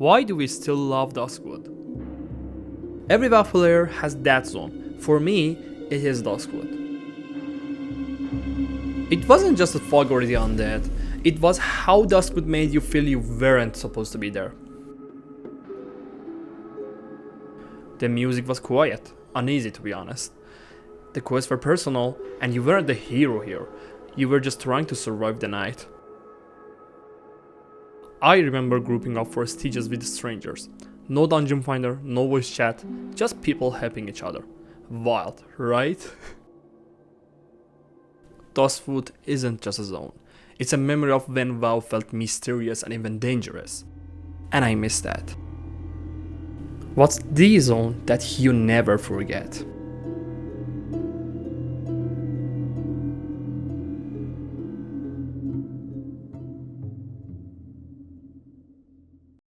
Why do we still love Duskwood? Every WoW player has that zone. For me, it is Duskwood. It wasn't just a fog or the undead, it was how Duskwood made you feel you weren't supposed to be there. The music was quiet, uneasy to be honest. The quests were personal, and you weren't the hero here, you were just trying to survive the night. I remember grouping up for stages with strangers. No dungeon finder, no voice chat, just people helping each other. Wild, right? Duskwood isn't just a zone. It's a memory of when WoW felt mysterious and even dangerous. And I miss that. What's the zone that you never forget?